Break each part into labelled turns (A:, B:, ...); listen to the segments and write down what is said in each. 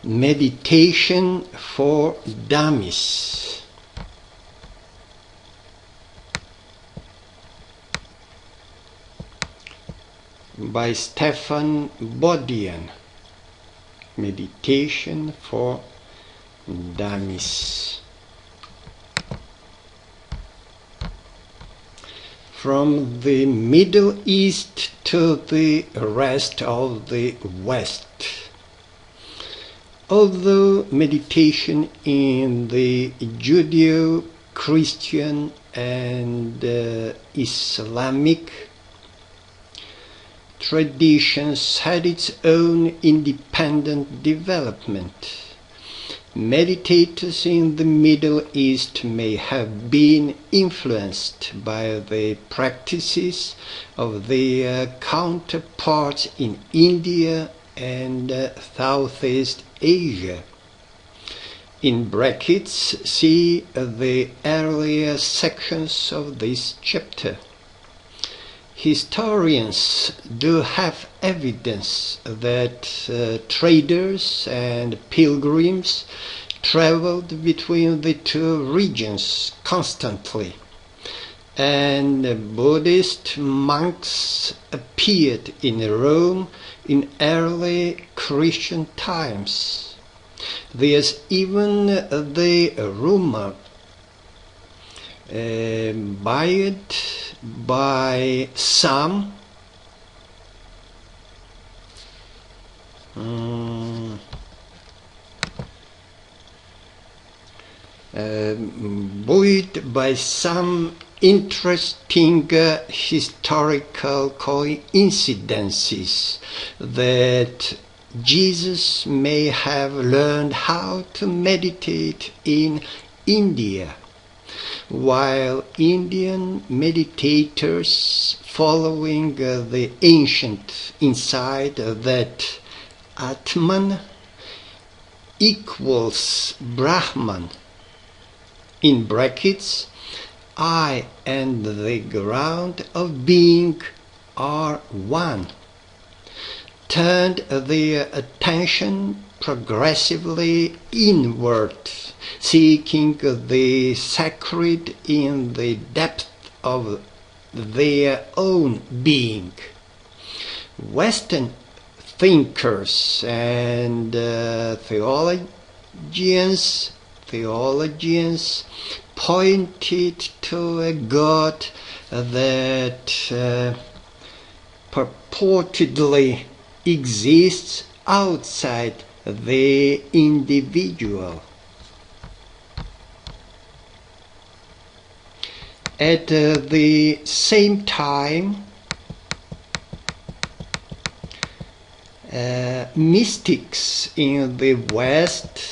A: Meditation for Dummies by S.Bodian. Meditation for Dummies. From the Middle East to the rest of the West. Although meditation in the Judeo-Christian and Islamic traditions had its own independent development, meditators in the Middle East may have been influenced by the practices of their counterparts in India and Southeast Asia. In brackets, see the earlier sections of this chapter. Historians do have evidence that traders and pilgrims traveled between the two regions constantly, and Buddhist monks appeared in Rome in early Christian times. There's even the rumor by some buoyed by some interesting historical coincidences that Jesus may have learned how to meditate in India, while Indian meditators, following the ancient insight that Atman equals Brahman, in brackets, I and the ground of being are one, turned their attention progressively inward, seeking the sacred in the depth of their own being. Western thinkers and theologians pointed to a God that purportedly exists outside the individual. At the same time, mystics in the West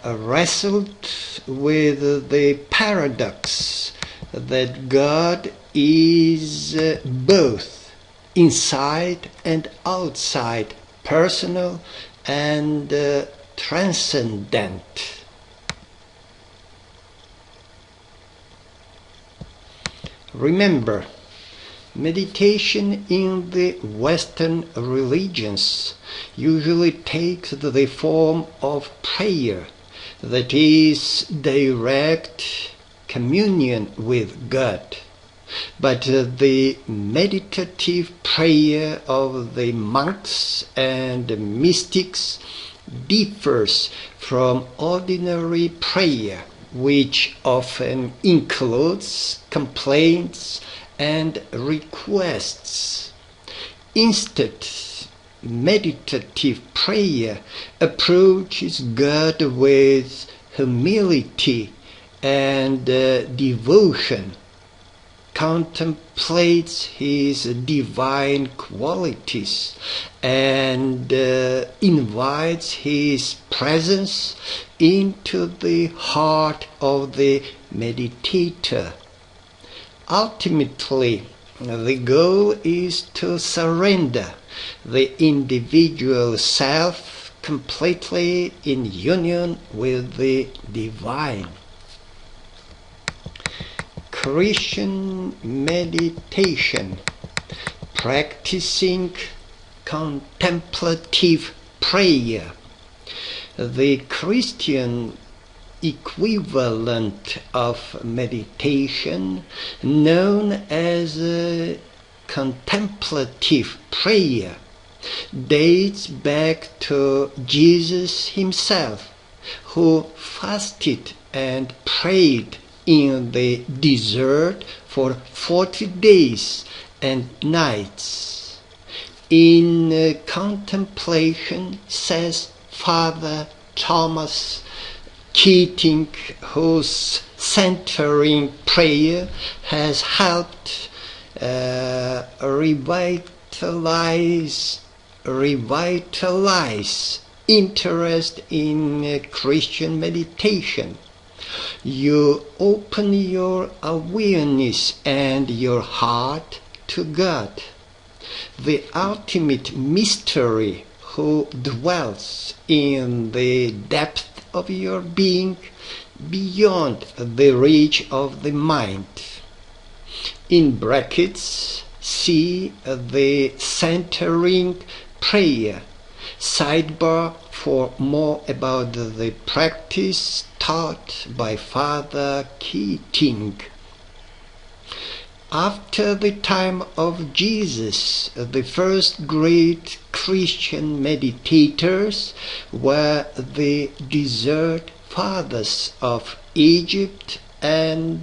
A: wrestled with the paradox that God is both inside and outside, personal and transcendent. Remember, meditation in the Western religions usually takes the form of prayer, that is, direct communion with God. But the meditative prayer of the monks and mystics differs from ordinary prayer, which often includes complaints and requests. Instead, meditative prayer approaches God with humility and devotion, contemplates His divine qualities, and invites His presence into the heart of the meditator. Ultimately, the goal is to surrender the individual self completely in union with the divine. Christian meditation, practicing contemplative prayer, the Christian equivalent of meditation, known as contemplative prayer, dates back to Jesus himself, who fasted and prayed in the desert for 40 days and nights. In contemplation, says Father Thomas Keating, whose centering prayer has helped revitalize interest in Christian meditation. You open your awareness and your heart to God, the ultimate mystery, who dwells in the depth of your being, beyond the reach of the mind. In brackets, see the centering prayer sidebar for more about the practice taught by Father Keating. After the time of Jesus, the first great Christian meditators were the desert fathers of Egypt and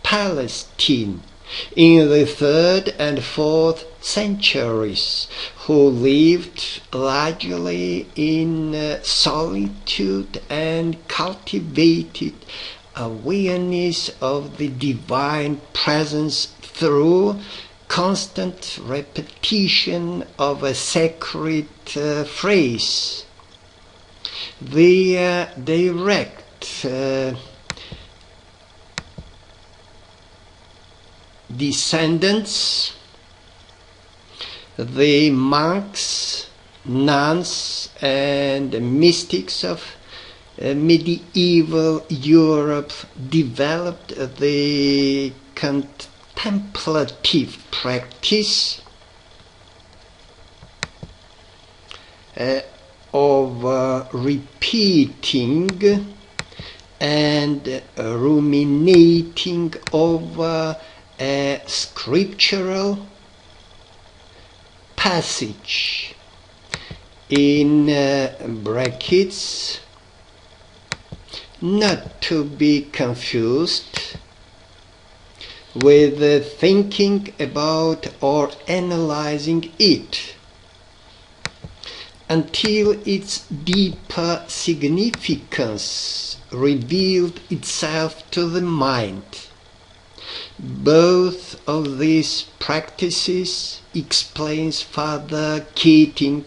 A: Palestine in the 3rd and 4th centuries, who lived largely in solitude and cultivated awareness of the divine presence through constant repetition of a sacred phrase. The direct descendants, the monks, nuns, and mystics of medieval Europe, developed the contemplative practice of repeating and ruminating over a scriptural passage, in brackets, not to be confused with thinking about or analyzing it, until its deeper significance revealed itself to the mind. Both of these practices, explains Father Keating,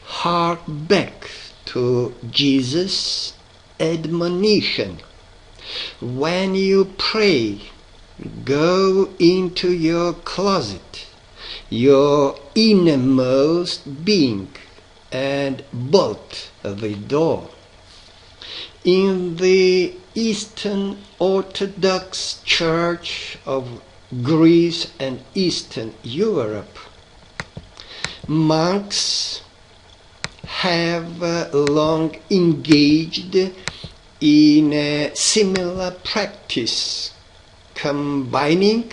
A: hark back to Jesus' admonition: when you pray, go into your closet, your innermost being, and bolt the door. In the Eastern Orthodox Church of Greece and Eastern Europe, monks have long engaged in a similar practice, combining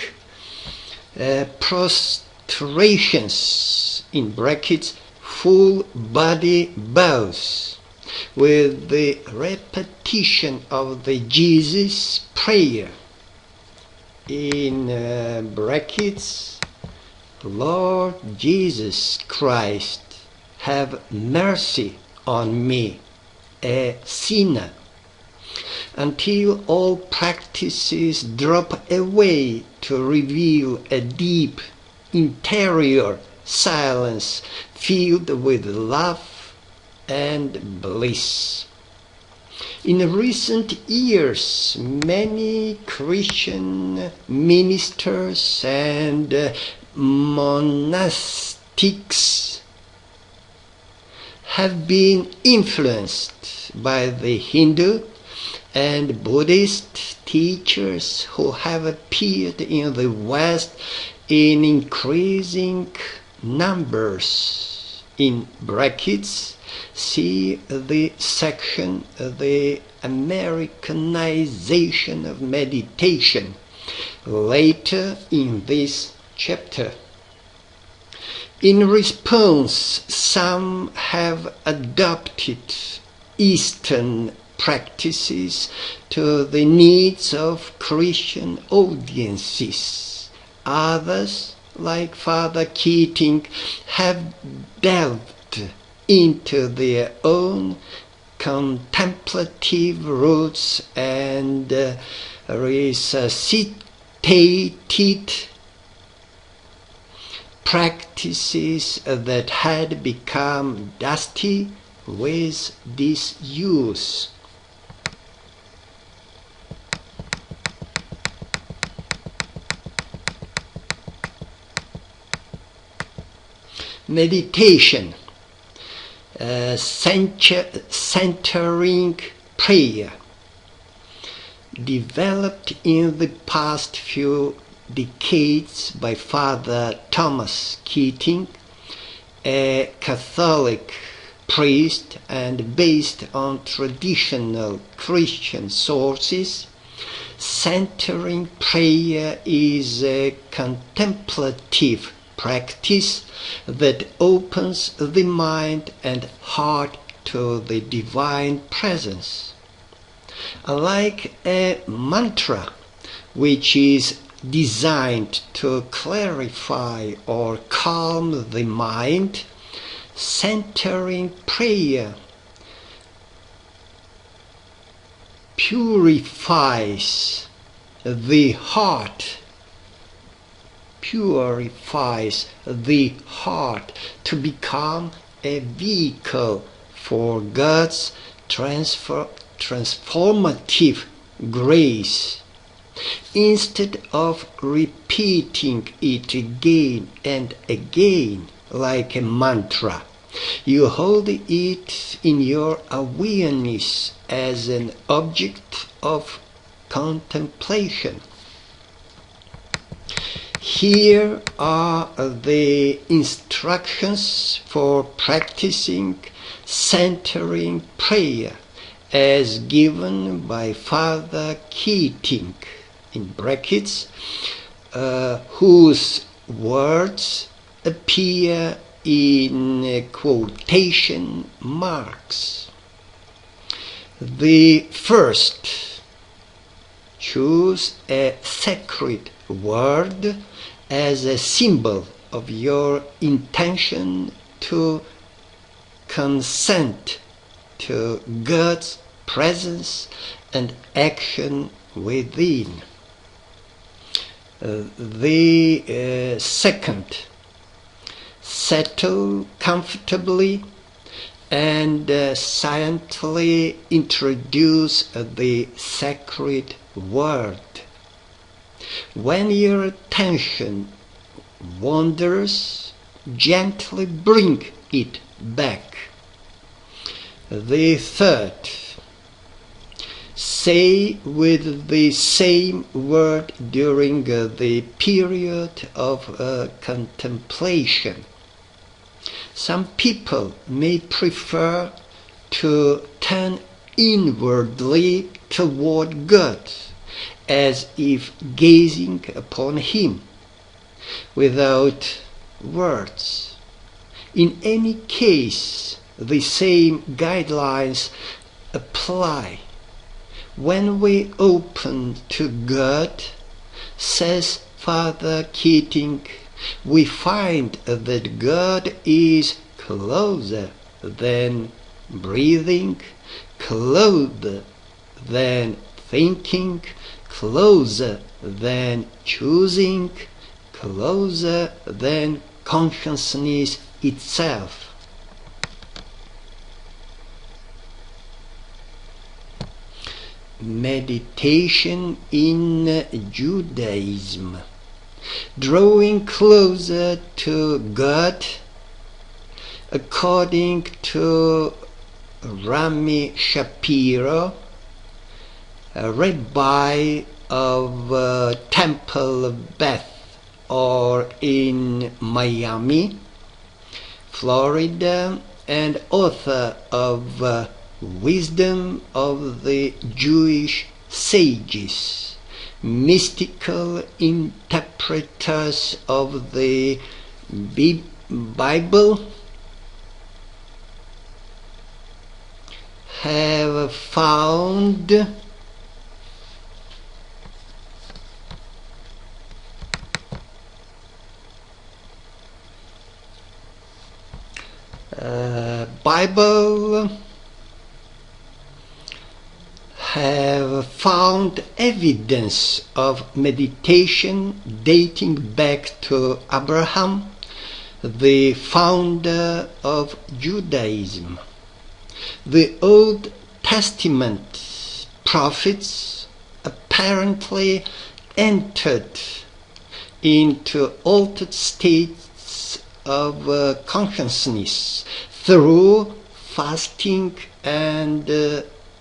A: prostrations, in brackets, full body bows, with the repetition of the Jesus prayer, in brackets, Lord Jesus Christ, have mercy on me, a sinner, until all practices drop away to reveal a deep interior silence filled with love and bliss. In recent years, many Christian ministers and monastics have been influenced by the Hindu and Buddhist teachers who have appeared in the West in increasing numbers in brackets, see the section The Americanization of Meditation later in this chapter. In response, some have adopted Eastern practices to the needs of Christian audiences. Others, like Father Keating, have delved into their own contemplative roots and resuscitated practices that had become dusty with disuse. Meditation, centering prayer, developed in the past few decades by Father Thomas Keating, a Catholic priest, and based on traditional Christian sources. Centering prayer is a contemplative practice that opens the mind and heart to the divine presence. Unlike a mantra, which is designed to clarify or calm the mind, centering prayer purifies the heart to become a vehicle for God's transformative grace. Instead of repeating it again and again like a mantra, you hold it in your awareness as an object of contemplation. Here are the instructions for practicing centering prayer as given by Father Keating, in brackets, whose words appear in quotation marks. The first, choose a sacred word as a symbol of your intention to consent to God's presence and action within. The second, settle comfortably and silently introduce the sacred word. When your attention wanders, gently bring it back. The third, say with the same word during the period of contemplation. Some people may prefer to turn inwardly toward God, as if gazing upon Him, without words. In any case, the same guidelines apply. When we open to God, says Father Keating, we find that God is closer than breathing, closer than thinking, closer than choosing, closer than consciousness itself. Meditation in Judaism. Drawing closer to God, according to Rami Shapiro, a rabbi of Temple of Beth, or in Miami, Florida, and author of Wisdom of the Jewish Sages, mystical interpreters of the Bible, have found evidence of meditation dating back to Abraham, the founder of Judaism. The Old Testament prophets apparently entered into altered states of consciousness through fasting and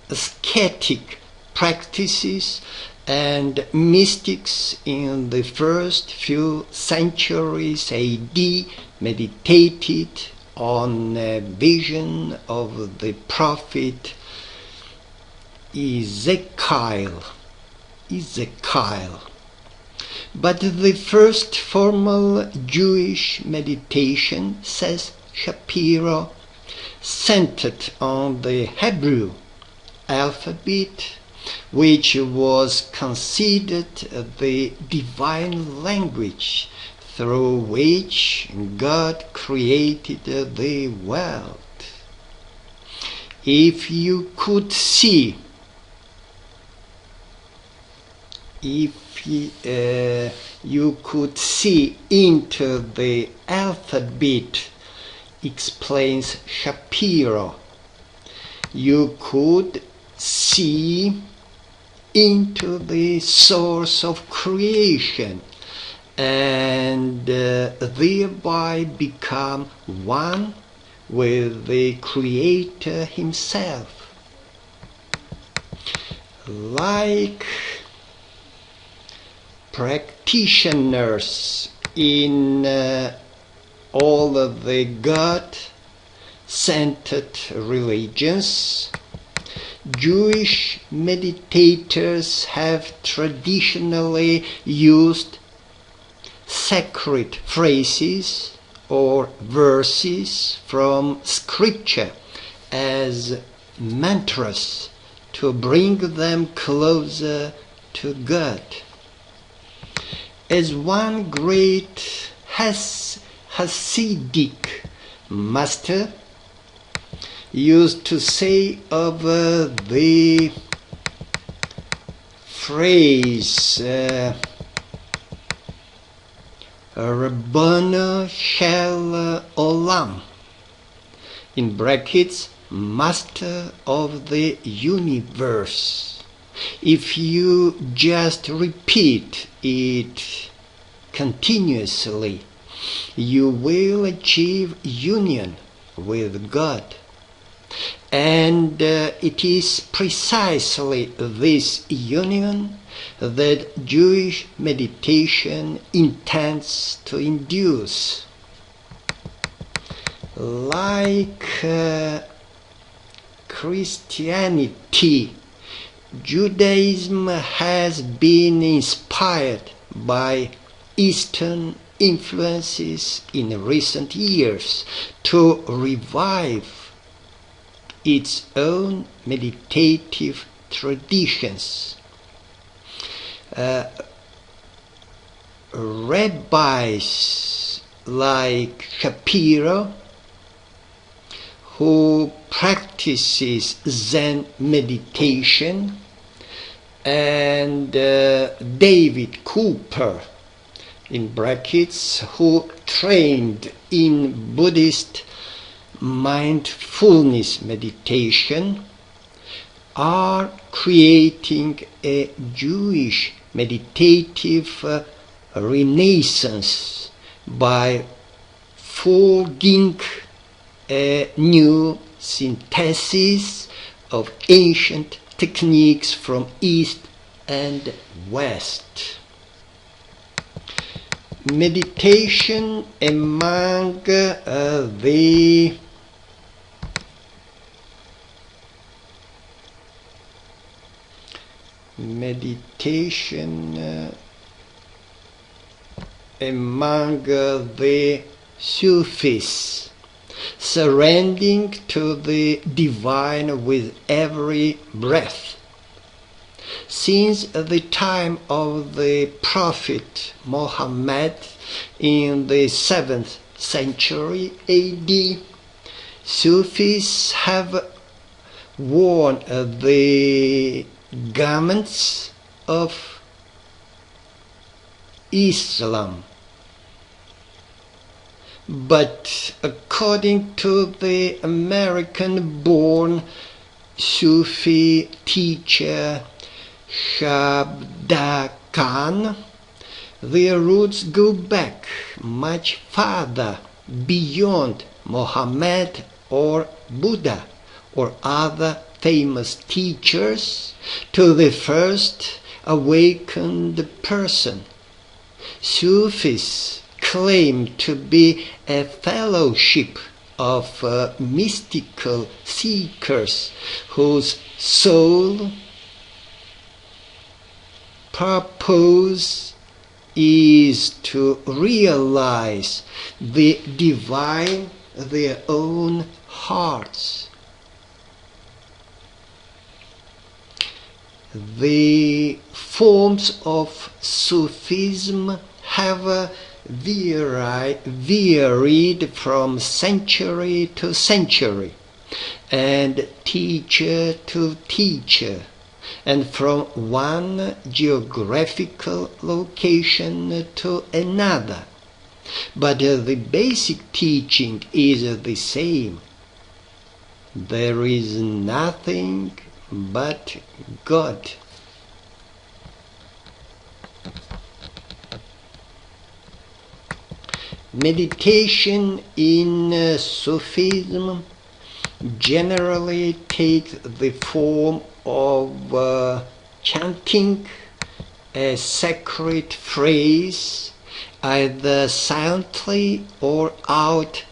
A: ascetic practices, and mystics in the first few centuries AD meditated on a vision of the prophet Ezekiel. But the first formal Jewish meditation, says Shapiro, centered on the Hebrew alphabet, which was considered the divine language through which God created the world. If you could see into the alphabet, explains Shapiro, you could see into the source of creation and thereby become one with the Creator himself. Like practitioners in all of the God-centered religions, Jewish meditators have traditionally used sacred phrases or verses from Scripture as mantras to bring them closer to God. As one great Hasidic master used to say of the phrase Rabbanu Shel Olam, in brackets, master of the universe. If you just repeat it continuously, you will achieve union with God. And it is precisely this union that Jewish meditation intends to induce. Like Christianity, Judaism has been inspired by Eastern influences in recent years to revive its own meditative traditions. Rabbis like Shapiro, who practices Zen meditation, and David Cooper, in brackets, who trained in Buddhist mindfulness meditation, are creating a Jewish meditative renaissance by forging a new synthesis of ancient techniques from East and West. meditation among the Sufis, surrendering to the divine with every breath. Since the time of the Prophet Muhammad in the 7th century AD, Sufis have worn the garments of Islam. But according to the American-born Sufi teacher S.Bodian, their roots go back much farther beyond Muhammad or Buddha or other famous teachers to the first awakened person. Sufis claim to be a fellowship of mystical seekers whose sole purpose is to realize the divine in their own hearts. The forms of Sufism have varied from century to century, and teacher to teacher, and from one geographical location to another. But the basic teaching is the same. There is nothing but God. Meditation in Sufism generally takes the form of chanting a sacred phrase either silently or out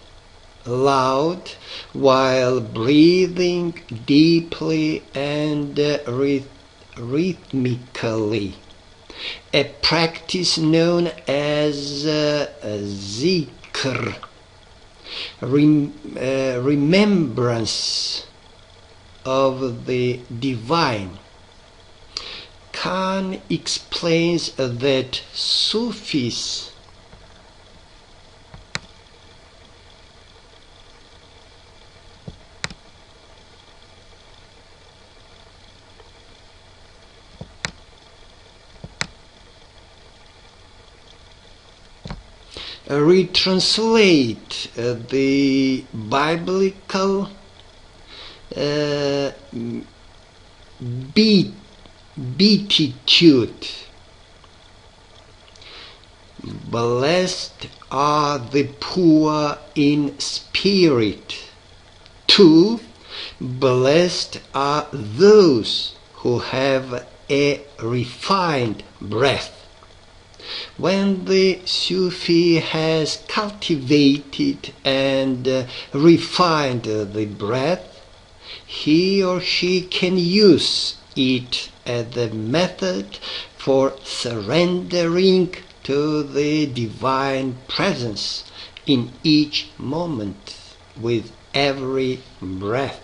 A: loud while breathing deeply and rhythmically, a practice known as zikr, remembrance of the divine. Khan explains that Sufis retranslate the biblical beatitude. Blessed are the poor in spirit, to blessed are those who have a refined breath. When the Sufi has cultivated and refined the breath, he or she can use it as a method for surrendering to the divine presence in each moment with every breath.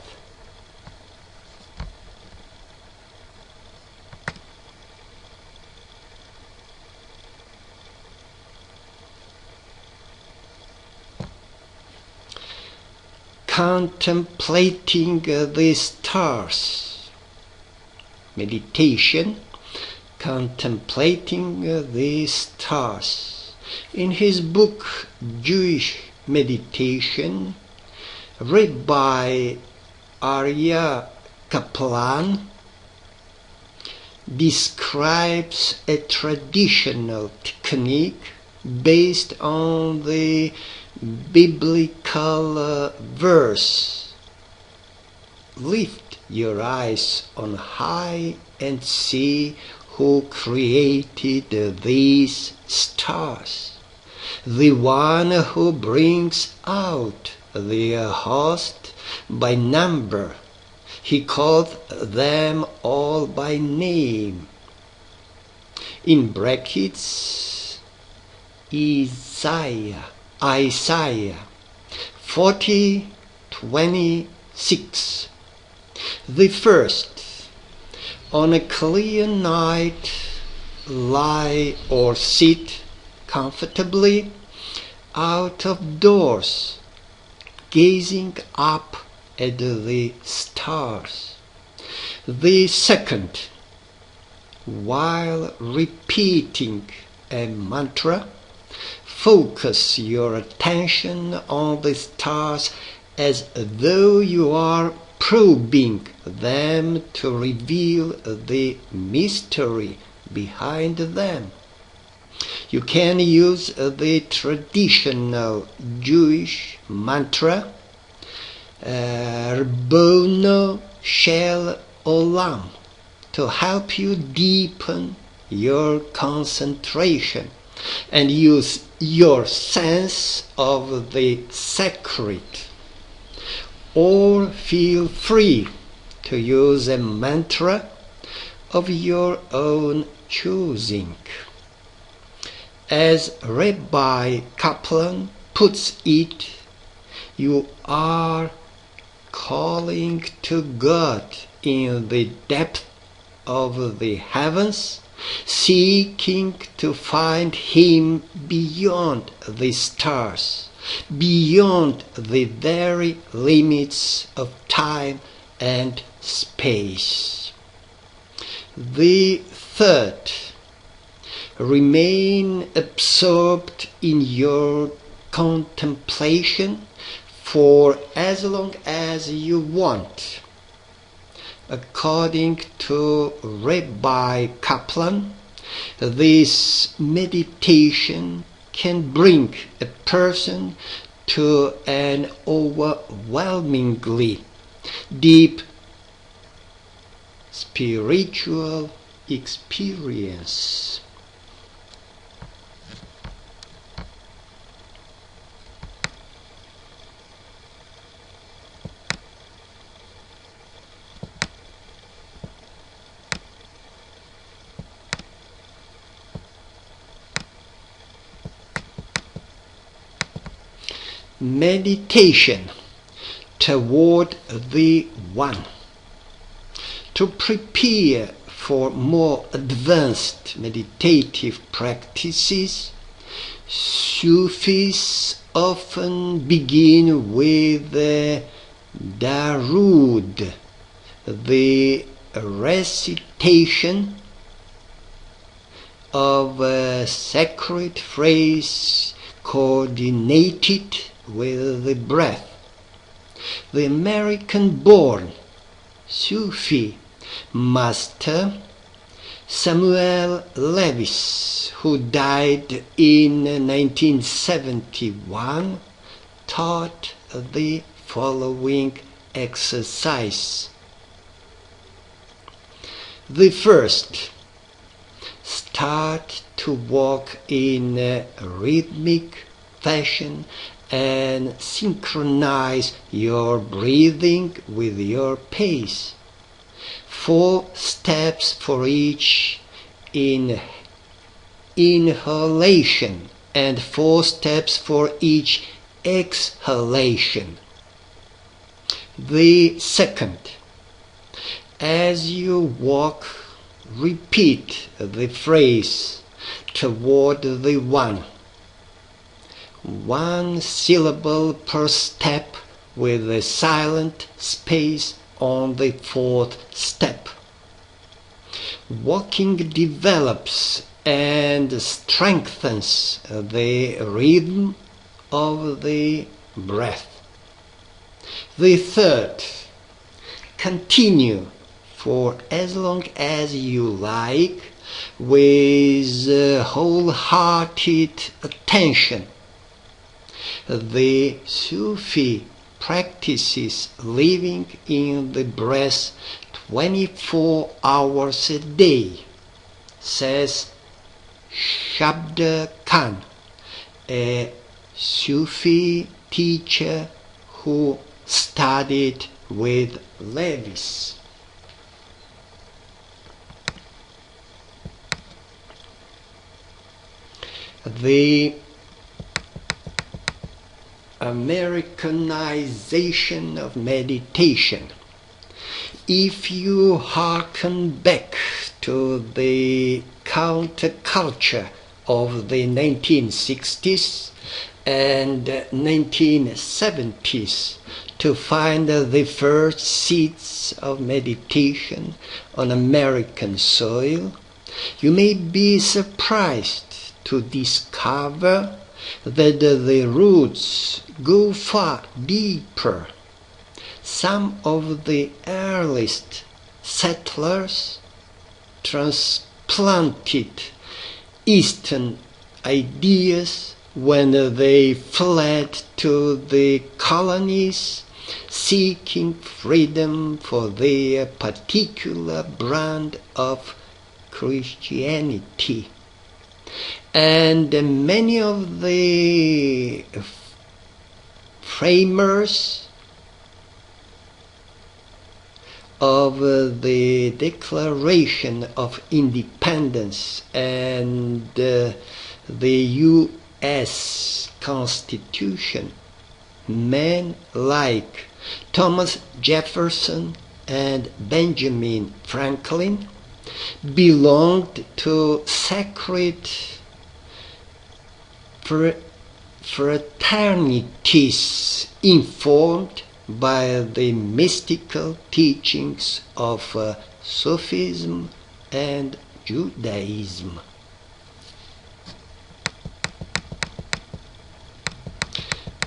A: Contemplating the stars. Meditation, contemplating the stars. In his book Jewish Meditation, Rabbi Arya Kaplan describes a traditional technique based on the biblical verse, lift your eyes on high and see who created these stars. the one who brings out the host by number. He called them all by name. In brackets, Isaiah 40:26. The first, on a clear night, lie or sit comfortably out of doors, gazing up at the stars. The second, while repeating a mantra, focus your attention on the stars as though you are probing them to reveal the mystery behind them. You can use the traditional Jewish mantra, Ribbono Shel Olam, to help you deepen your concentration and use your sense of the sacred. Or feel free to use a mantra of your own choosing. As Rabbi Kaplan puts it, you are calling to God in the depth of the heavens, seeking to find Him beyond the stars, beyond the very limits of time and space. The third, remain absorbed in your contemplation for as long as you want. According to Rabbi Kaplan, this meditation can bring a person to an overwhelmingly deep spiritual experience. Meditation toward the One. To prepare for more advanced meditative practices, Sufis often begin with the Darud, the recitation of a sacred phrase coordinated with the breath. The American-born Sufi master Samuel Lewis, who died in 1971, taught the following exercise. The first, start to walk in a rhythmic fashion and synchronize your breathing with your pace. 4 steps for each inhalation and 4 steps for each exhalation. The second, as you walk, repeat the phrase toward the One. 1 syllable per step with a silent space on the 4th step. Walking develops and strengthens the rhythm of the breath. The third, continue for as long as you like with wholehearted attention. The Sufi practices living in the breath 24 hours a day, says Shabda Khan, a Sufi teacher who studied with Lewis. The Americanization of meditation. If you hearken back to the counterculture of the 1960s and 1970s to find the first seeds of meditation on American soil, you may be surprised to discover that the roots go far deeper. Some of the earliest settlers transplanted Eastern ideas when they fled to the colonies, seeking freedom for their particular brand of Christianity. And many of the framers of the Declaration of Independence and the U.S. Constitution, men like Thomas Jefferson and Benjamin Franklin, belonged to sacred fraternities informed by the mystical teachings of Sufism and Judaism.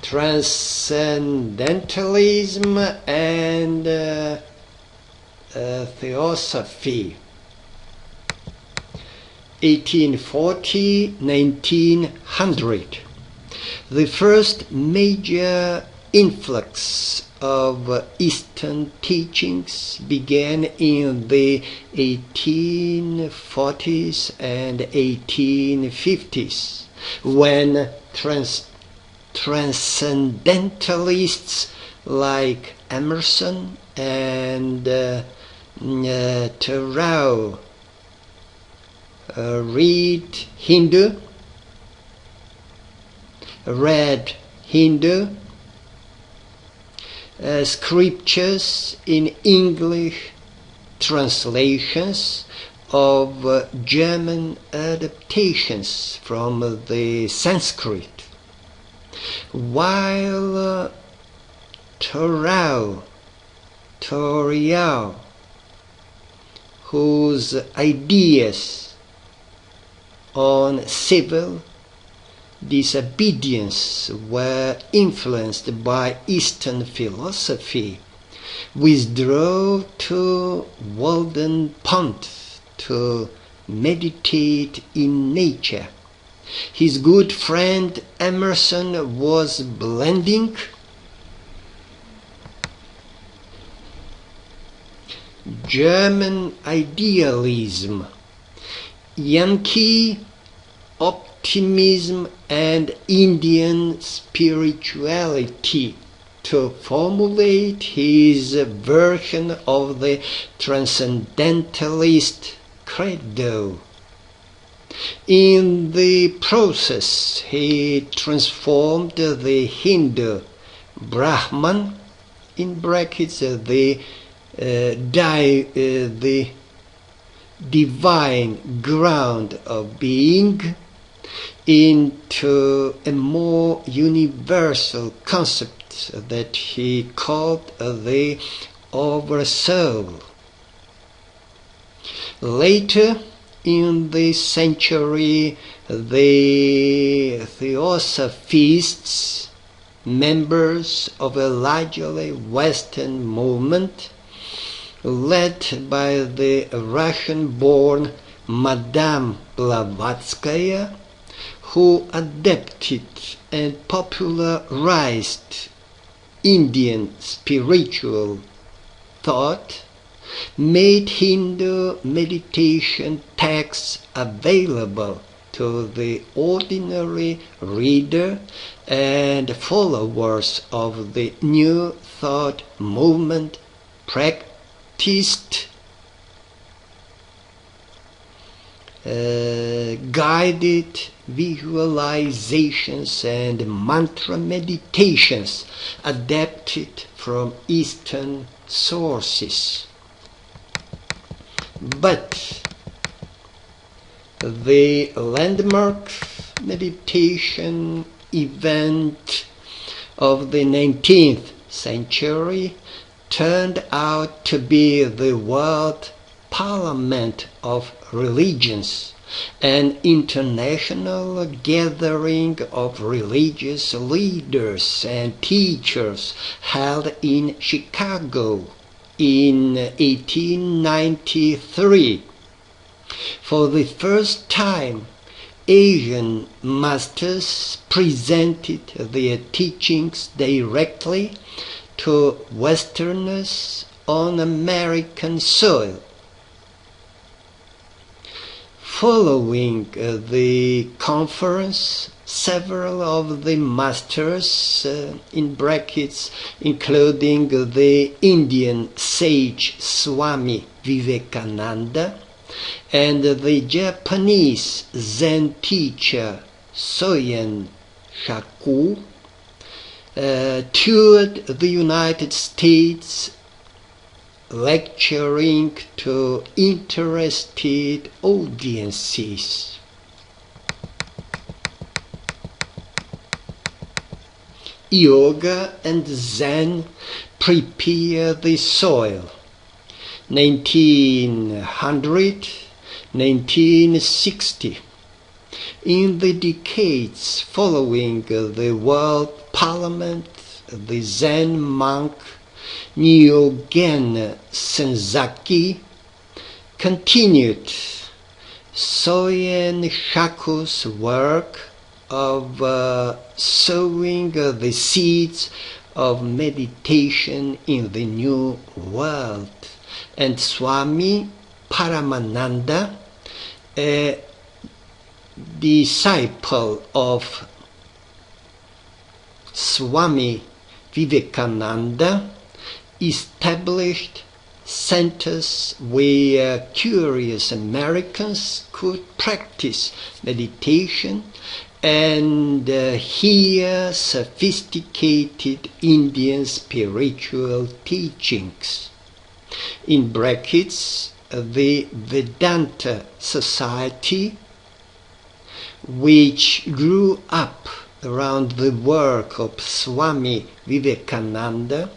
A: Transcendentalism and Theosophy. 1840-1900. The first major influx of Eastern teachings began in the 1840s and 1850s, when transcendentalists like Emerson and Thoreau read Hindu scriptures in English translations of German adaptations from the Sanskrit, while Thoreau, whose ideas on civil disobedience were influenced by Eastern philosophy, withdrew to Walden Pond to meditate in nature. His good friend Emerson was blending German idealism, Yankee optimism, and Indian spirituality to formulate his version of the transcendentalist credo. In the process, he transformed the Hindu Brahman, in brackets, the divine ground of being, into a more universal concept that he called the oversoul. Later in the century, the Theosophists, members of a largely Western movement, led by the Russian-born Madame Blavatsky, who adapted and popularized Indian spiritual thought, made Hindu meditation texts available to the ordinary reader and followers of the New Thought movement practiced guided visualizations and mantra meditations adapted from Eastern sources. But the landmark meditation event of the 19th century turned out to be the World Parliament of Religions, an international gathering of religious leaders and teachers held in Chicago in 1893. For the first time, Asian masters presented their teachings directly to Westerners on American soil. Following the conference, several of the masters, in brackets, including the Indian sage Swami Vivekananda and the Japanese Zen teacher Soyen Shaku, toured the United States, lecturing to interested audiences. Yoga and Zen prepare the soil. 1900, 1960. In the decades following the World Parliament, the Zen monk Nyogen Senzaki continued Soyen Shaku's work of sowing the seeds of meditation in the New World, and Swami Paramananda, a disciple of Swami Vivekananda, established centers where curious Americans could practice meditation and hear sophisticated Indian spiritual teachings. In brackets, the Vedanta Society, which grew up around the work of Swami Vivekananda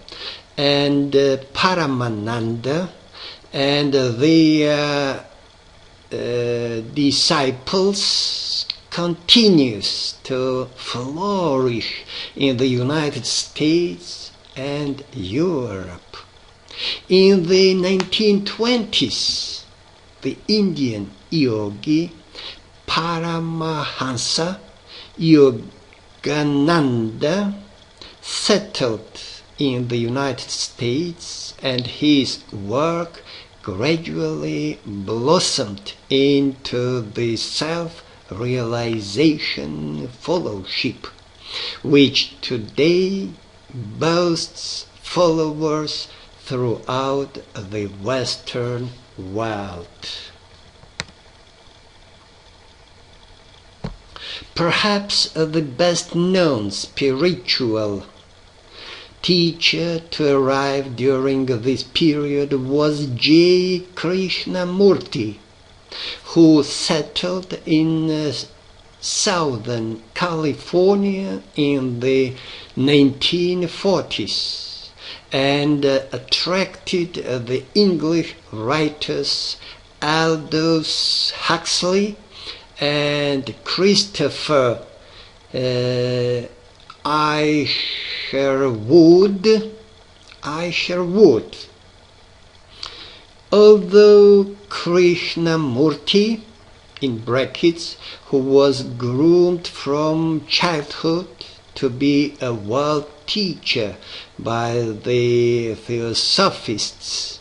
A: and Paramananda and their disciples, continues to flourish in the United States and Europe. In the 1920s, the Indian yogi Paramahansa Yogananda settled in the United States, and his work gradually blossomed into the self-realization fellowship, which today boasts followers throughout the Western world. Perhaps the best-known spiritual teacher to arrive during this period was J. Krishnamurti, who settled in Southern California in the 1940s and attracted the English writers Aldous Huxley and Christopher Isherwood. Although Krishnamurti, in brackets, who was groomed from childhood to be a world teacher by the Theosophists,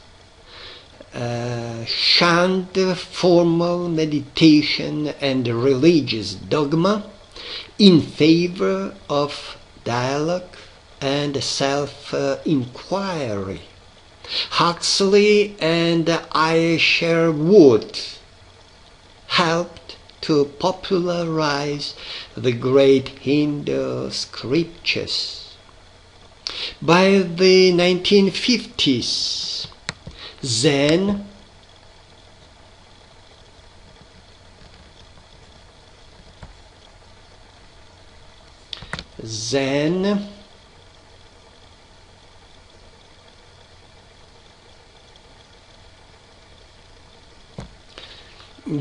A: shunned formal meditation and religious dogma in favor of dialogue and self-inquiry. Huxley and Isherwood helped to popularize the great Hindu scriptures. By the 1950s, Zen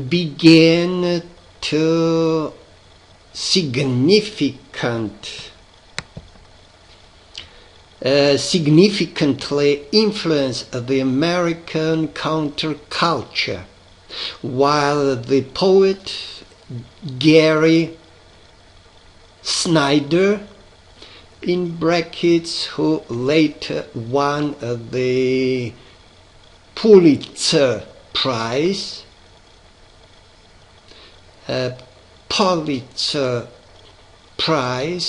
A: began to significantly influence the American counterculture, while the poet Gary Snyder, in brackets, who later won the Pulitzer Prize,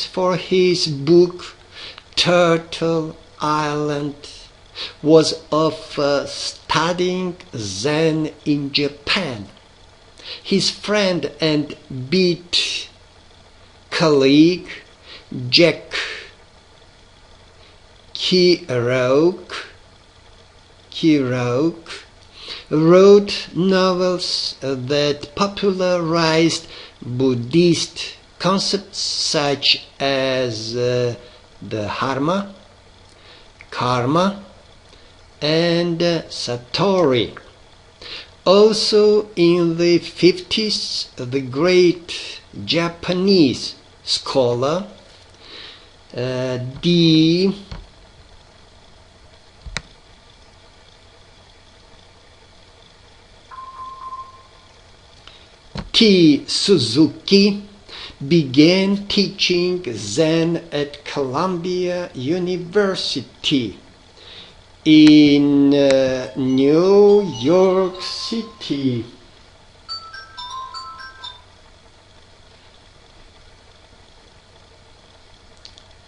A: for his book Turtle Island, was of studying Zen in Japan. His friend and beat colleague Jack Kerouac wrote novels that popularized Buddhist concepts such as the karma, and Satori. Also in the 50s, the great Japanese scholar T. Suzuki began teaching Zen at Columbia University in New York City.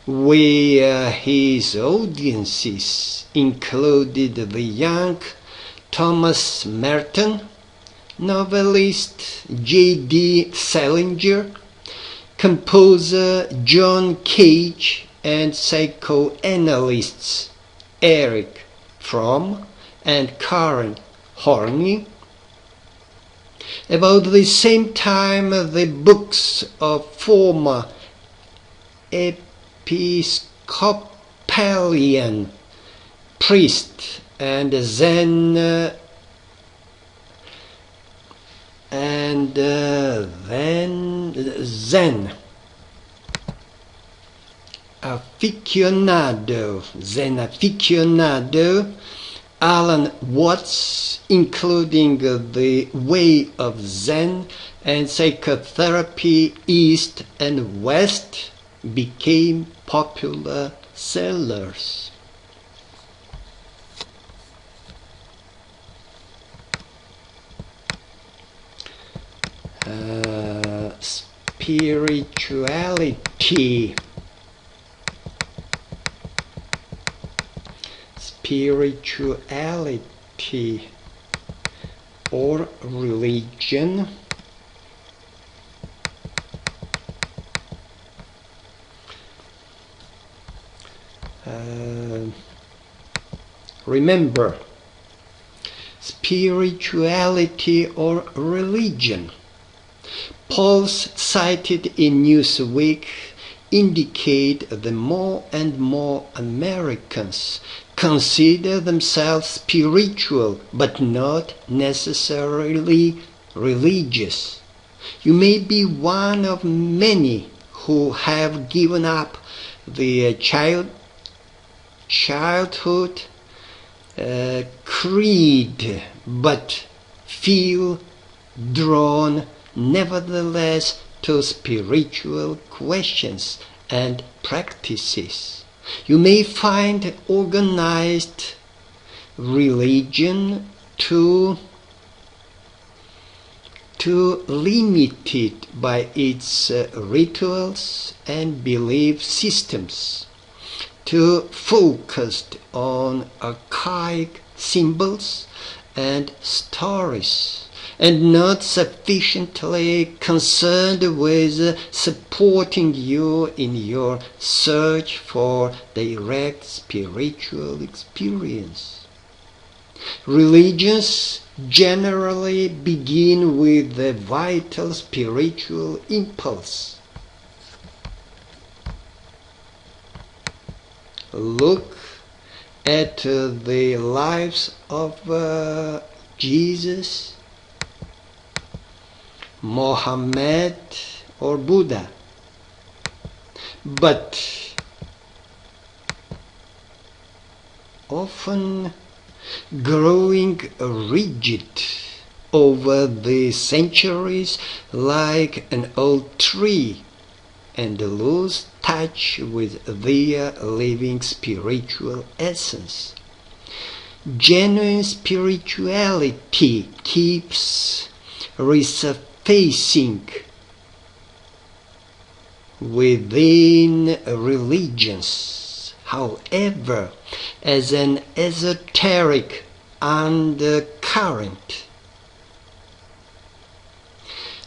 A: Where his audiences included the young Thomas Merton, novelist J.D. Salinger, composer John Cage, and psychoanalysts Eric Fromm and Karen Horney. About the same time, the books of former Episcopalian priest and Zen aficionado Alan Watts, including The Way of Zen and Psychotherapy East and West, became popular sellers. Spirituality or religion remember, spirituality or religion, polls cited in Newsweek indicate that more and more Americans consider themselves spiritual but not necessarily religious. You may be one of many who have given up the childhood creed but feel drawn nevertheless to spiritual questions and practices. You may find organized religion too limited by its rituals and belief systems, too focused on archaic symbols and stories, and not sufficiently concerned with supporting you in your search for direct spiritual experience. Religions generally begin with the vital spiritual impulse. Look at the lives of Jesus, Mohammed, or Buddha. But often growing rigid over the centuries like an old tree, and lose touch with their living spiritual essence. Genuine spirituality keeps resurfacing within religions, however, as an esoteric undercurrent.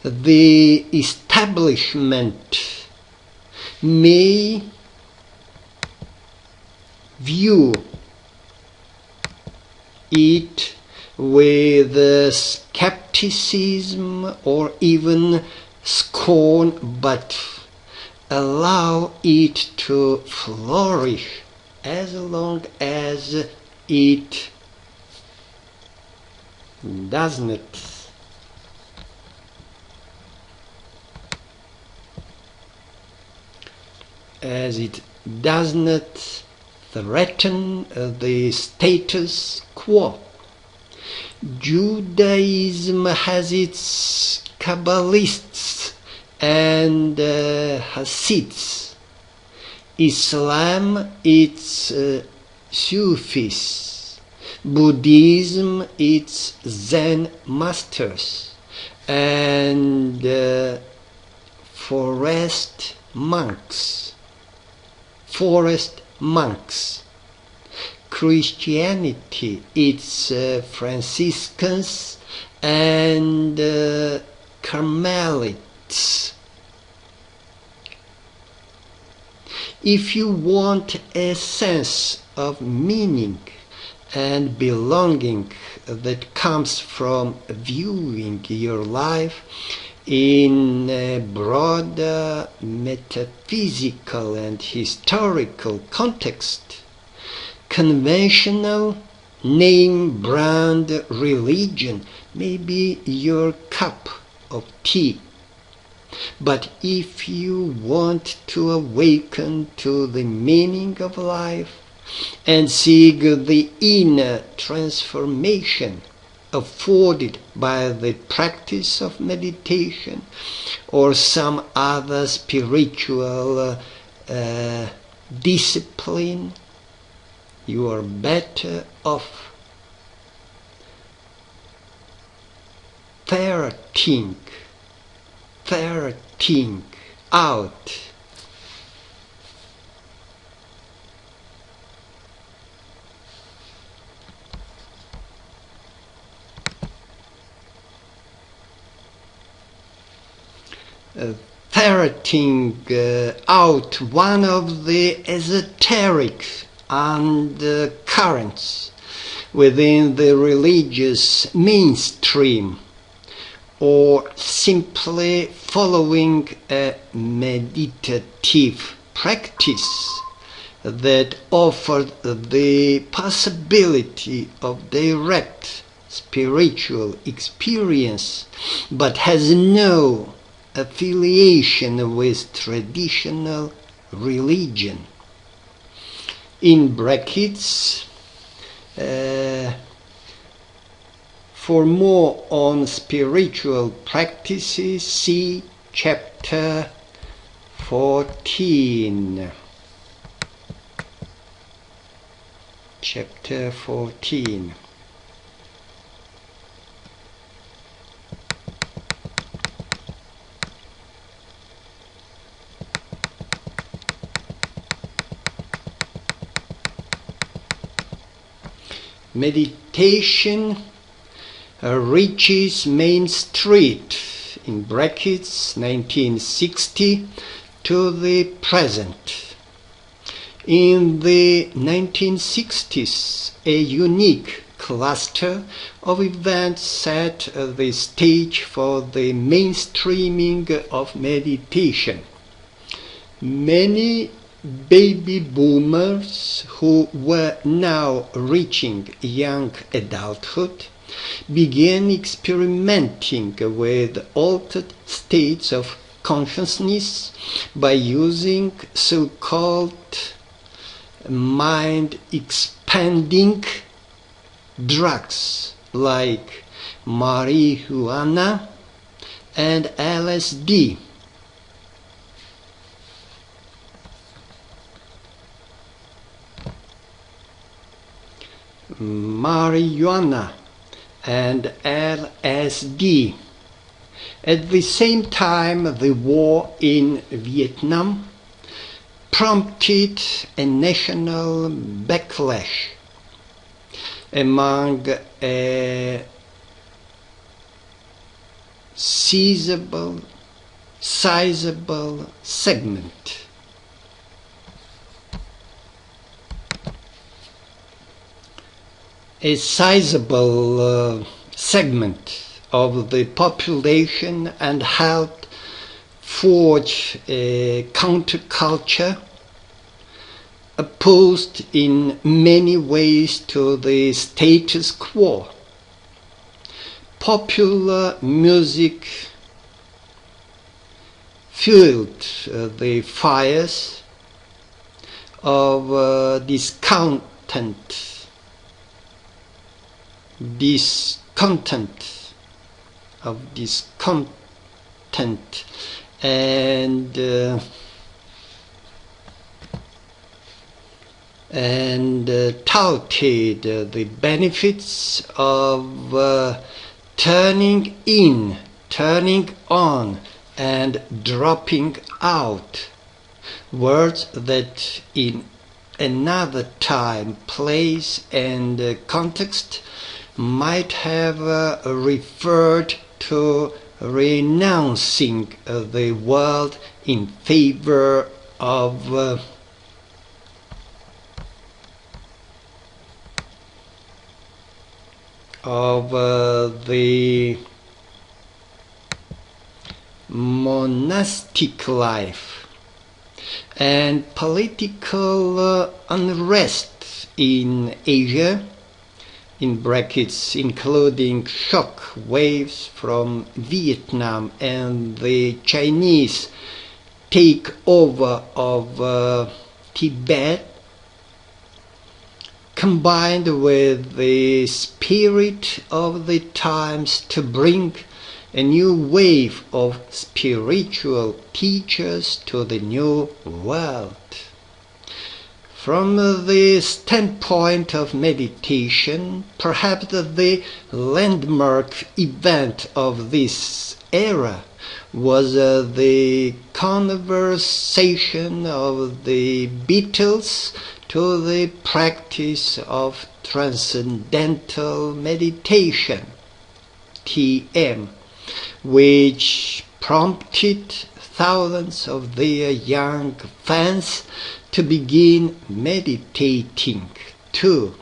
A: The establishment may view it with skepticism or even scorn, but allow it to flourish as long as it does not threaten the status quo. Judaism has its Kabbalists and Hasids, Islam its Sufis, Buddhism its Zen masters, and forest monks. Christianity its Franciscans and Carmelites. If you want a sense of meaning and belonging that comes from viewing your life in a broader metaphysical and historical context, conventional name-brand religion may be your cup of tea. But if you want to awaken to the meaning of life and seek the inner transformation afforded by the practice of meditation or some other spiritual discipline, you are better off ferreting out one of the esoteric undercurrents within the religious mainstream, or simply following a meditative practice that offered the possibility of direct spiritual experience but has no affiliation with traditional religion. In brackets, for more on spiritual practices, see chapter 14. Chapter 14. meditation reaches Main Street, in brackets 1960, to the present. In the 1960s, a unique cluster of events set the stage for the mainstreaming of meditation. Many baby boomers who were now reaching young adulthood began experimenting with altered states of consciousness by using so-called mind-expanding drugs like marijuana and LSD. Marijuana and LSD. At the same time, the war in Vietnam prompted a national backlash among a sizable segment of the population and helped forge a counterculture opposed in many ways to the status quo. Popular music fueled the fires of discontent and touted the benefits of turning in, turning on, and dropping out, words that in another time, place, and context might have referred to renouncing the world in favor of the monastic life and political unrest in Asia, in brackets including shock waves from Vietnam and the Chinese takeover of Tibet, combined with the spirit of the times to bring a new wave of spiritual teachers to the new world. From the standpoint of meditation, perhaps the landmark event of this era was the conversion of the Beatles to the practice of transcendental meditation, TM, which prompted thousands of their young fans to begin meditating too.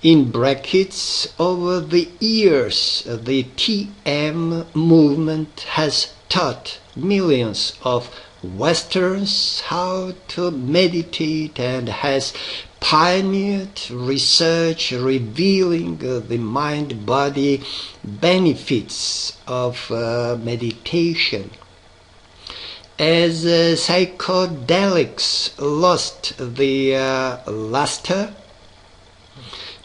A: In brackets, over the years, the TM movement has taught millions of Westerns how to meditate and has pioneered research revealing the mind-body benefits of meditation. As psychedelics lost their luster,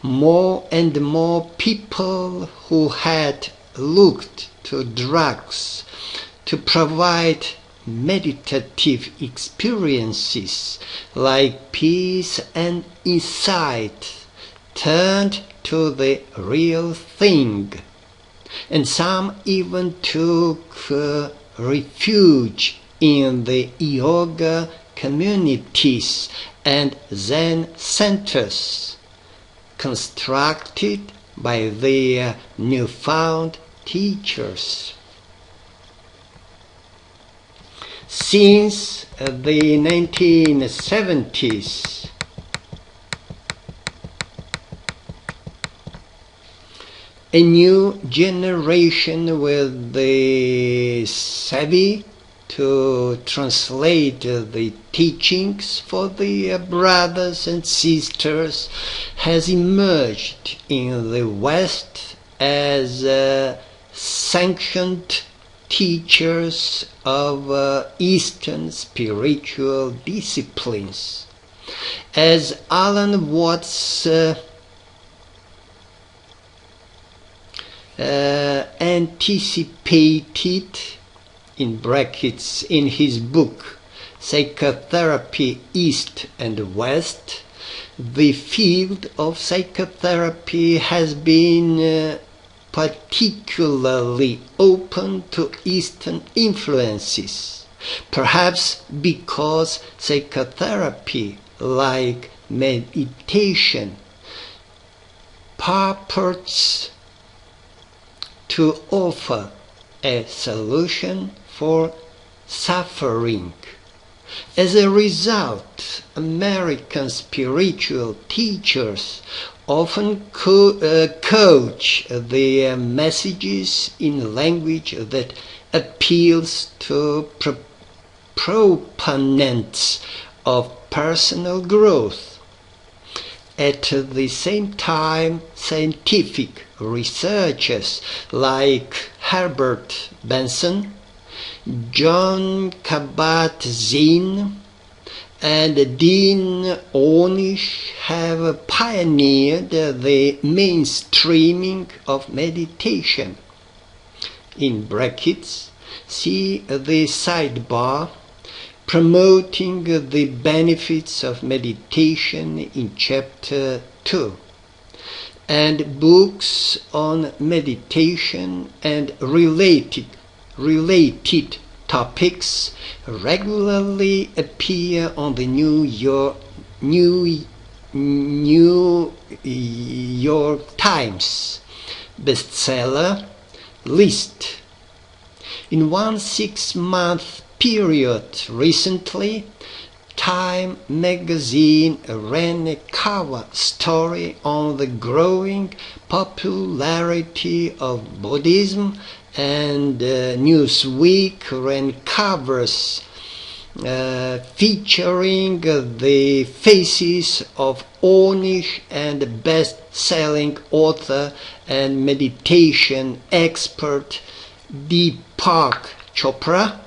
A: more and more people who had looked to drugs to provide meditative experiences like peace and insight turned to the real thing, and some even took refuge in the yoga communities and Zen centers constructed by their newfound teachers. Since the 1970s, a new generation with the savvy to translate the teachings for the brothers and sisters has emerged in the West as sanctioned teachers of Eastern spiritual disciplines. As Alan Watts anticipated in brackets in his book Psychotherapy East and West, the field of psychotherapy has been particularly open to Eastern influences, perhaps because psychotherapy, like meditation, purports to offer a solution for suffering. As a result, American spiritual teachers often coach their messages in language that appeals to proponents of personal growth. At the same time, scientific researchers like Herbert Benson, John Kabat-Zinn, and Dean Ornish have pioneered the mainstreaming of meditation. In brackets, see the sidebar promoting the benefits of meditation in chapter 2, and books on meditation and related topics regularly appear on the New York Times bestseller list. In one 6-month period recently, Time magazine ran a cover story on the growing popularity of Buddhism, and Newsweek ran covers featuring the faces of Ornish and best-selling author and meditation expert Deepak Chopra.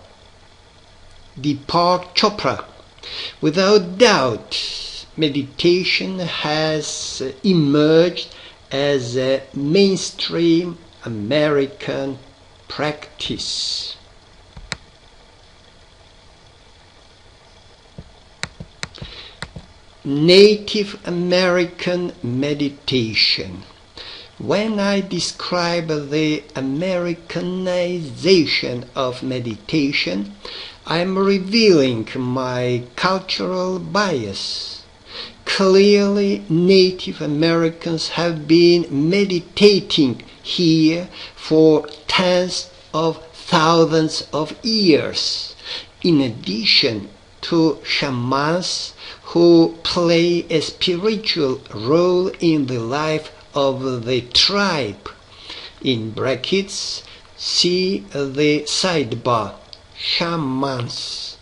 A: Without doubt, meditation has emerged as a mainstream American practice. Native American meditation. When I describe the Americanization of meditation, I am revealing my cultural bias. Clearly, Native Americans have been meditating here for tens of thousands of years, in addition to shamans who play a spiritual role in the life of the tribe. In brackets, see the sidebar. Shamans,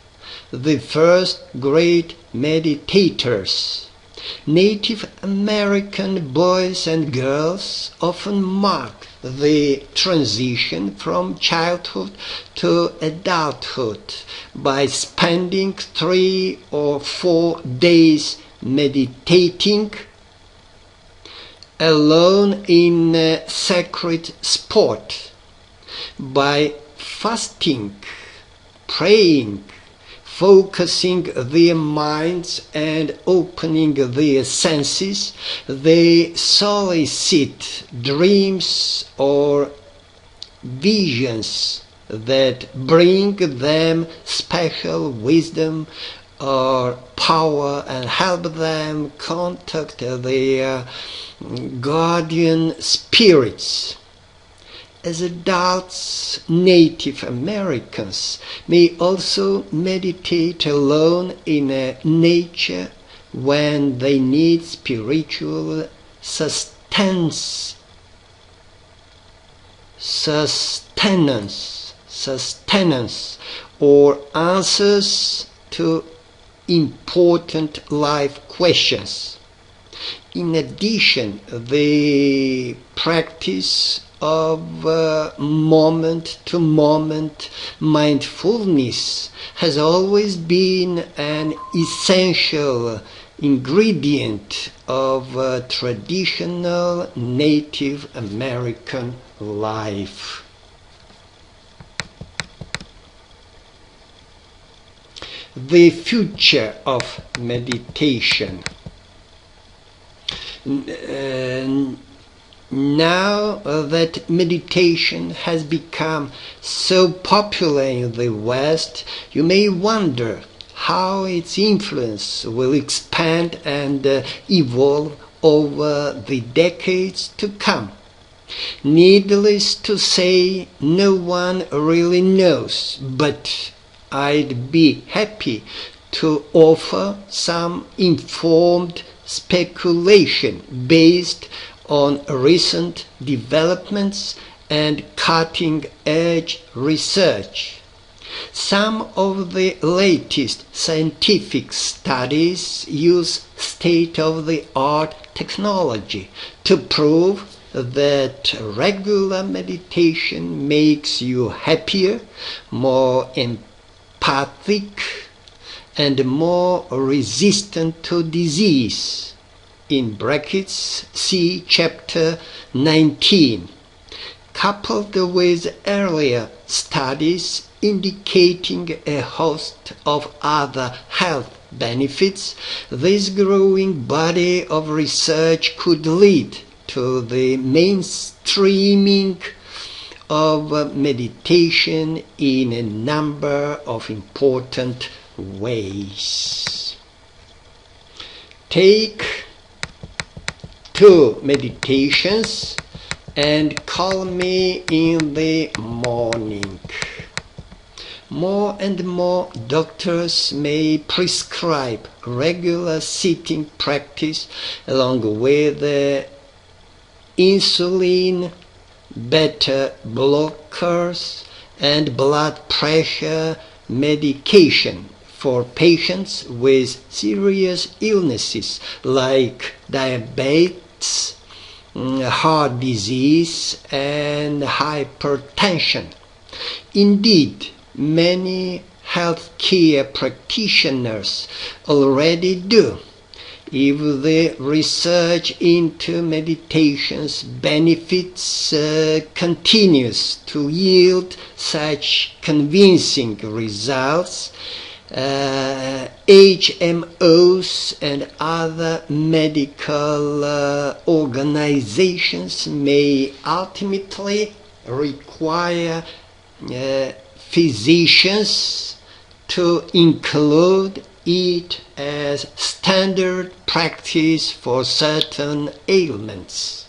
A: the first great meditators. Native American boys and girls often mark the transition from childhood to adulthood by spending 3 or 4 days meditating alone in a sacred spot, by fasting, praying, focusing their minds and opening their senses. They solicit dreams or visions that bring them special wisdom or power and help them contact their guardian spirits. As adults, Native Americans may also meditate alone in nature when they need spiritual sustenance or answers to important life questions. In addition, the practice of moment-to-moment mindfulness has always been an essential ingredient of traditional Native American life. The future of meditation. Now that meditation has become so popular in the West, you may wonder how its influence will expand and evolve over the decades to come. Needless to say, no one really knows, but I'd be happy to offer some informed speculation based on recent developments and cutting-edge research. Some of the latest scientific studies use state-of-the-art technology to prove that regular meditation makes you happier, more empathic, and more resistant to disease. In brackets, see chapter 19. Coupled with earlier studies indicating a host of other health benefits, this growing body of research could lead to the mainstreaming of meditation in a number of important ways. Take 2 meditations and call me in the morning. More and more doctors may prescribe regular sitting practice along with insulin, beta blockers, and blood pressure medication for patients with serious illnesses like diabetes, heart disease, and hypertension. Indeed, many healthcare practitioners already do. If the research into meditation's benefits continues to yield such convincing results, HMOs and other medical organizations may ultimately require physicians to include it as standard practice for certain ailments.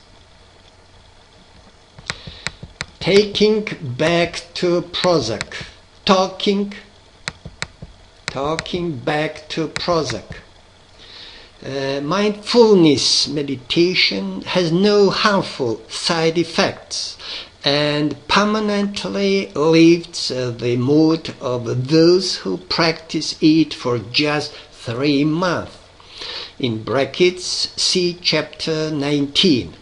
A: Talking back to Prozac. Mindfulness meditation has no harmful side effects and permanently lifts the mood of those who practice it for just 3 months. In brackets, see chapter 19.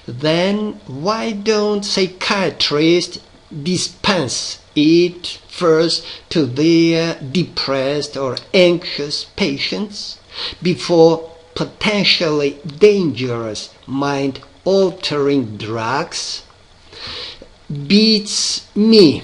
A: Then why don't psychiatrists dispense it first to their depressed or anxious patients before potentially dangerous mind-altering drugs? Beats me.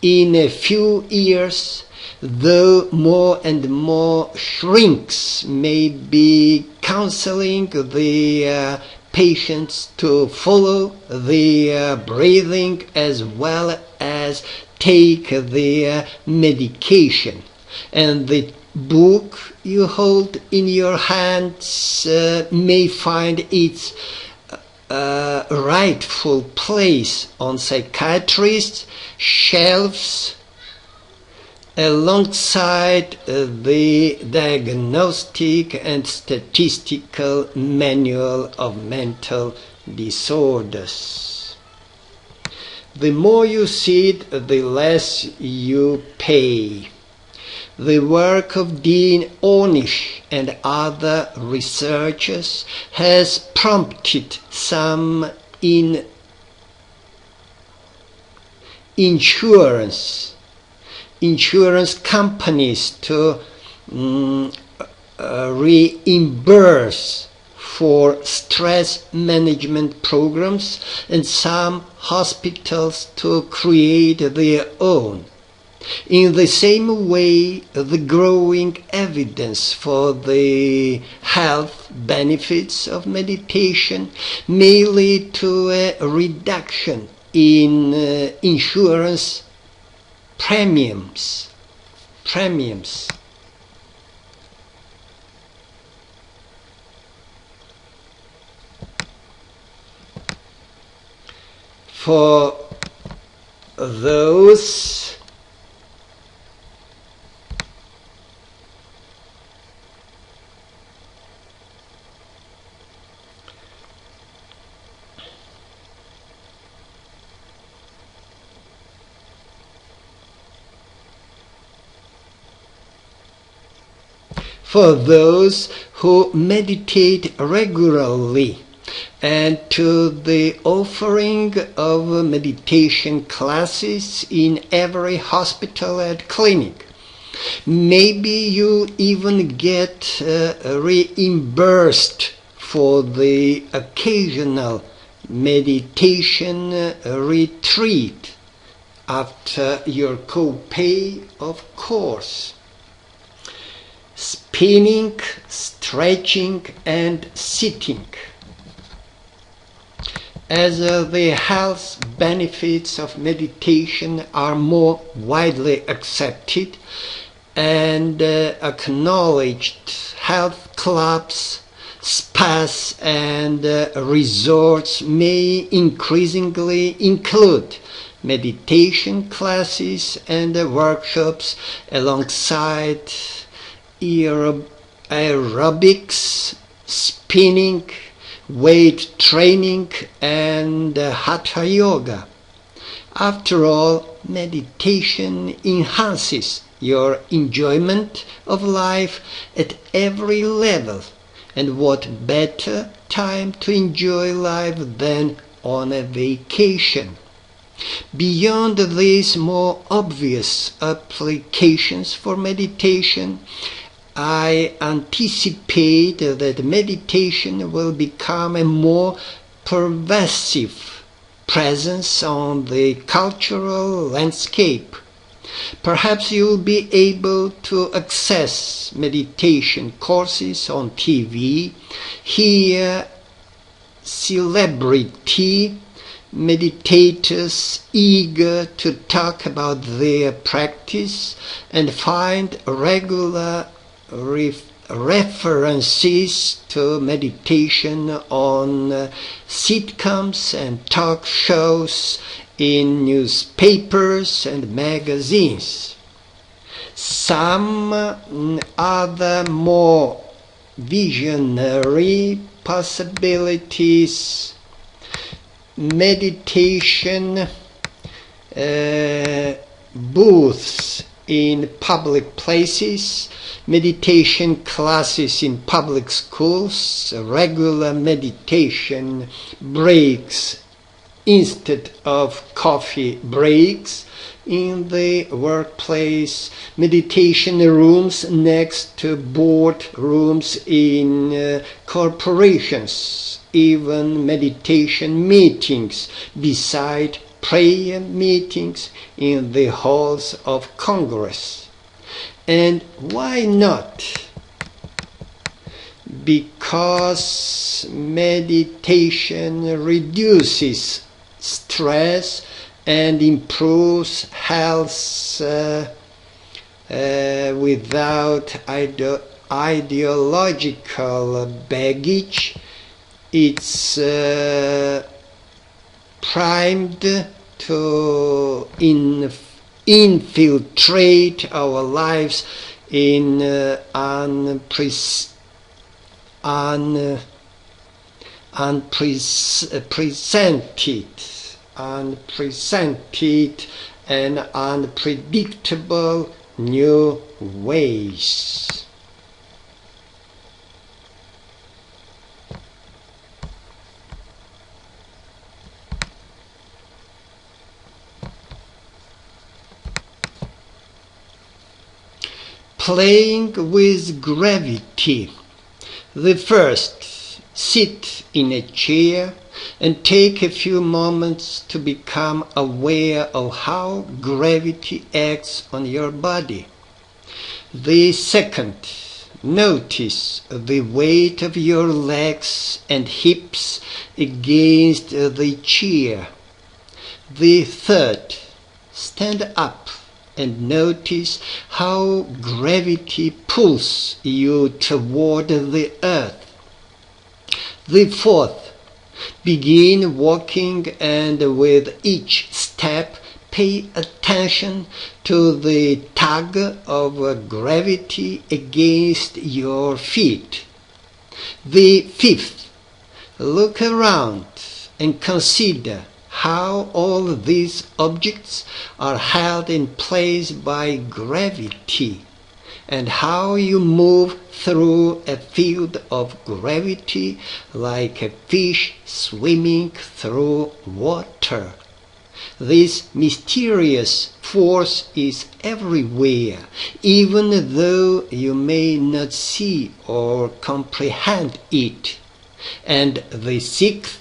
A: In a few years, though, more and more shrinks may be counseling their patients to follow their breathing as well as take their medication. and the book you hold in your hands may find its rightful place on psychiatrists' shelves alongside the Diagnostic and Statistical Manual of Mental Disorders. The more you see it, the less you pay. The work of Dean Ornish and other researchers has prompted some insurance companies to reimburse for stress management programs, and some hospitals to create their own. In the same way, the growing evidence for the health benefits of meditation may lead to a reduction in insurance premiums. For those who meditate regularly, and to the offering of meditation classes in every hospital and clinic. Maybe you even get reimbursed for the occasional meditation retreat after your copay, of course. Spinning, stretching, and sitting. As the health benefits of meditation are more widely accepted and acknowledged, health clubs, spas, and resorts may increasingly include meditation classes and workshops alongside aerobics, spinning, weight training, and hatha yoga. After all, meditation enhances your enjoyment of life at every level, and what better time to enjoy life than on a vacation? Beyond these more obvious applications for meditation, I anticipate that meditation will become a more pervasive presence on the cultural landscape. Perhaps you'll be able to access meditation courses on TV, hear celebrity meditators eager to talk about their practice, and find regular references to meditation on sitcoms and talk shows in newspapers and magazines. Some other more visionary possibilities: meditation booths in public places, meditation classes in public schools, regular meditation breaks instead of coffee breaks in the workplace, meditation rooms next to board rooms in corporations, even meditation meetings beside prayer meetings in the halls of Congress. And why not? Because meditation reduces stress and improves health without ideological baggage. It's primed to infiltrate our lives in unprecedented and unpredictable new ways. Playing with gravity. The first, sit in a chair and take a few moments to become aware of how gravity acts on your body. The second, notice the weight of your legs and hips against the chair. The third, stand up and notice how gravity pulls you toward the earth. The fourth, begin walking and with each step pay attention to the tug of gravity against your feet. The fifth, look around and consider how all these objects are held in place by gravity, and how you move through a field of gravity like a fish swimming through water. This mysterious force is everywhere, even though you may not see or comprehend it. And the sixth,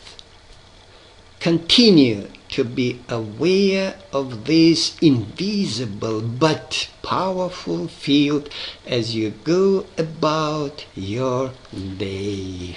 A: continue to be aware of this invisible but powerful field as you go about your day.